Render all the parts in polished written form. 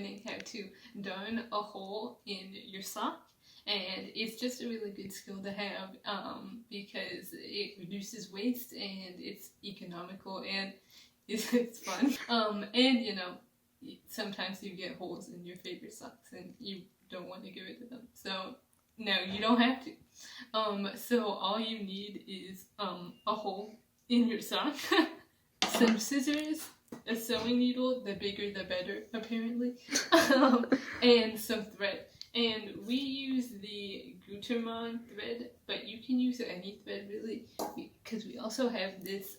learning how to darn a hole in your sock. And it's just a really good skill to have because it reduces waste and it's economical and it's fun. And you know, sometimes you get holes in your favorite socks and you don't want to get rid of them. So no, you don't have to. So all you need is a hole in your sock, some scissors, a sewing needle, the bigger the better, apparently, and some thread. And we use the Gutermann thread, but you can use any thread really, because we also have this.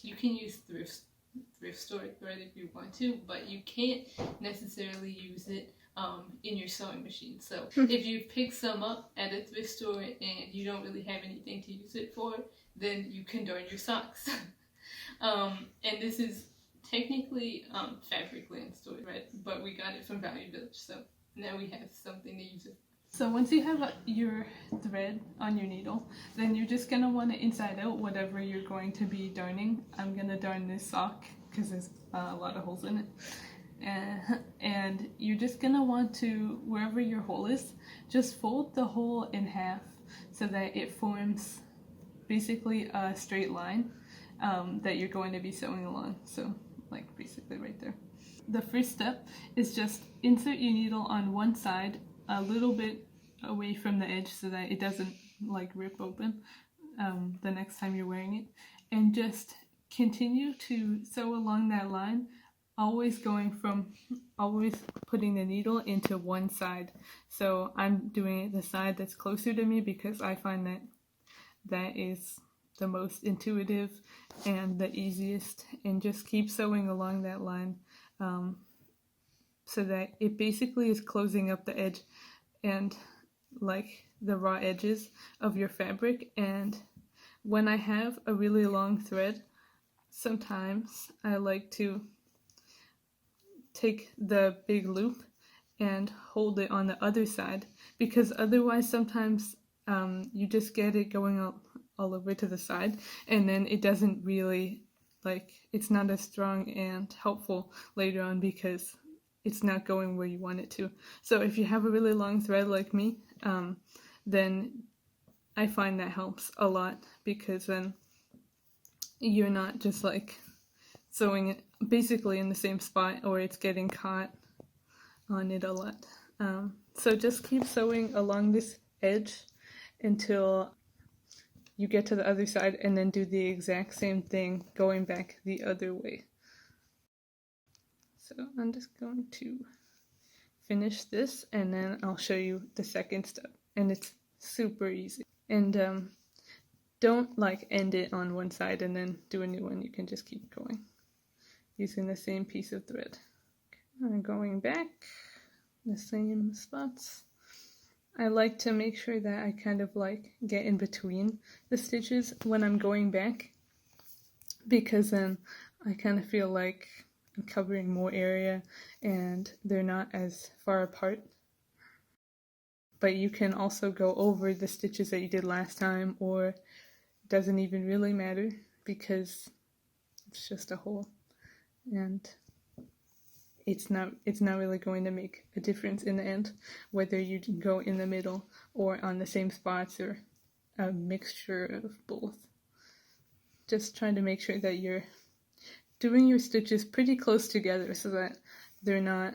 You can use thrift store thread if you want to, but you can't necessarily use it in your sewing machine. So if you pick some up at a thrift store and you don't really have anything to use it for, then you can darn your socks. And this is technically Fabric Land store thread, but we got it from Value Village, so now we have something to use it. So once you have your thread on your needle, then you're just going to want to inside out whatever you're going to be darning. I'm going to darn this sock because there's a lot of holes in it. And you're just going to want to, wherever your hole is, just fold the hole in half so that it forms basically a straight line that you're going to be sewing along. So like basically right there. The first step is just insert your needle on one side a little bit away from the edge so that it doesn't like rip open the next time you're wearing it, and just continue to sew along that line, always putting the needle into one side. So I'm doing it the side that's closer to me because I find that is the most intuitive and the easiest, and just keep sewing along that line so that it basically is closing up the edge and like the raw edges of your fabric. And when I have a really long thread, sometimes I like to take the big loop and hold it on the other side, because otherwise sometimes you just get it going all over to the side, and then it doesn't really, like, it's not as strong and helpful later on because it's not going where you want it to. So if you have a really long thread like me, then I find that helps a lot, because then you're not just like sewing it basically in the same spot, or it's getting caught on it a lot. So just keep sewing along this edge until you get to the other side, and then do the exact same thing going back the other way. So I'm just going to finish this and then I'll show you the second step, and it's super easy. And don't like end it on one side and then do a new one. You can just keep going using the same piece of thread. And going back the same spots. I like to make sure that I kind of like get in between the stitches when I'm going back, because then I kind of feel like I'm covering more area and they're not as far apart. But you can also go over the stitches that you did last time, or it doesn't even really matter because it's just a hole, and it's not really going to make a difference in the end whether you go in the middle or on the same spots or a mixture of both. Just trying to make sure that you're doing your stitches pretty close together so that they're not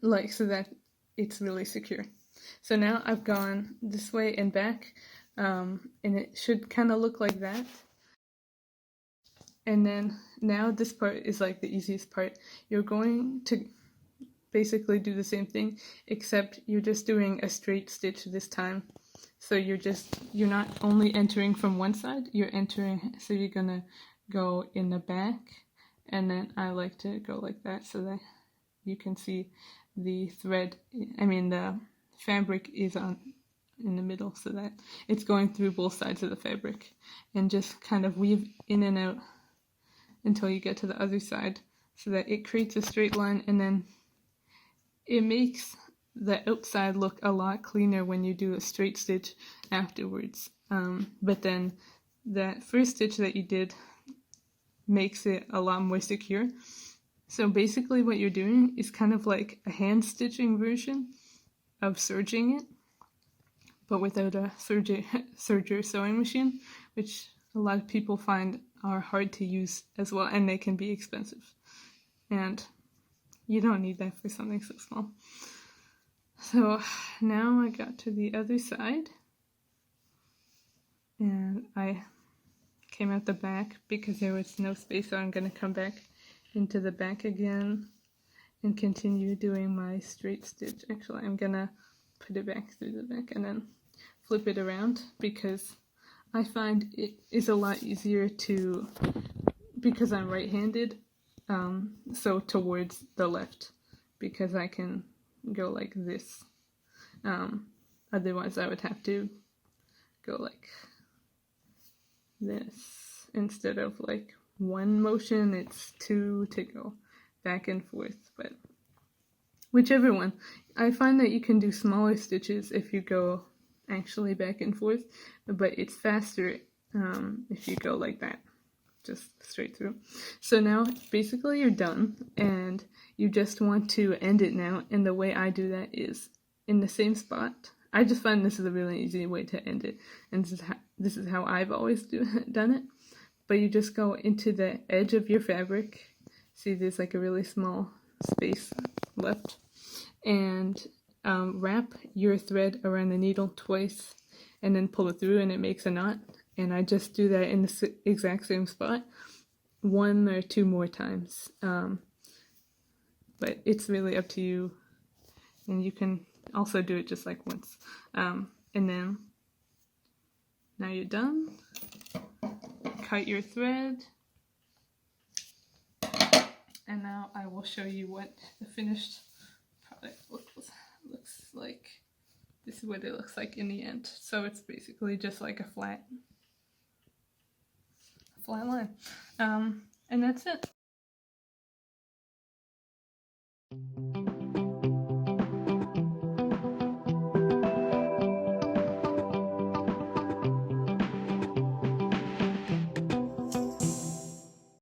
like, so that it's really secure. So now I've gone this way and back, and it should kind of look like that. And then now this part is like the easiest part. You're going to basically do the same thing, except you're just doing a straight stitch this time. So you're not only entering from one side, you're entering, so you're gonna go in the back, and then I like to go like that so that you can see the thread, the fabric is in the middle, so that it's going through both sides of the fabric, and just kind of weave in and out until you get to the other side so that it creates a straight line, and then it makes the outside look a lot cleaner when you do a straight stitch afterwards. But then that first stitch that you did makes it a lot more secure. So basically what you're doing is kind of like a hand stitching version of serging it, but without a serger sewing machine, which a lot of people find are hard to use as well, and they can be expensive. And you don't need that for something so small. So now I got to the other side, and I came out the back because there was no space, so I'm going to come back into the back again and continue doing my straight stitch. Actually, I'm going to put it back through the back and then flip it around, because I find it is a lot easier to, because I'm right-handed, so towards the left, because I can go like this. Otherwise I would have to go like this. Instead of like one motion, it's two to go back and forth, but whichever one. I find that you can do smaller stitches if you go actually back and forth, but it's faster if you go like that, just straight through. So now basically you're done, and you just want to end it now, and the way I do that is in the same spot. I just find this is a really easy way to end it, and this is how I've always done it. But you just go into the edge of your fabric. See, there's like a really small space left, and wrap your thread around the needle twice, and then pull it through, and it makes a knot. And I just do that in the exact same spot 1 or 2 more times. But it's really up to you, and you can also do it just like once. And then now you're done. Cut your thread, and now I will show you what the finished product looks like. This is what it looks like in the end. So it's basically just like a flat line, and that's it.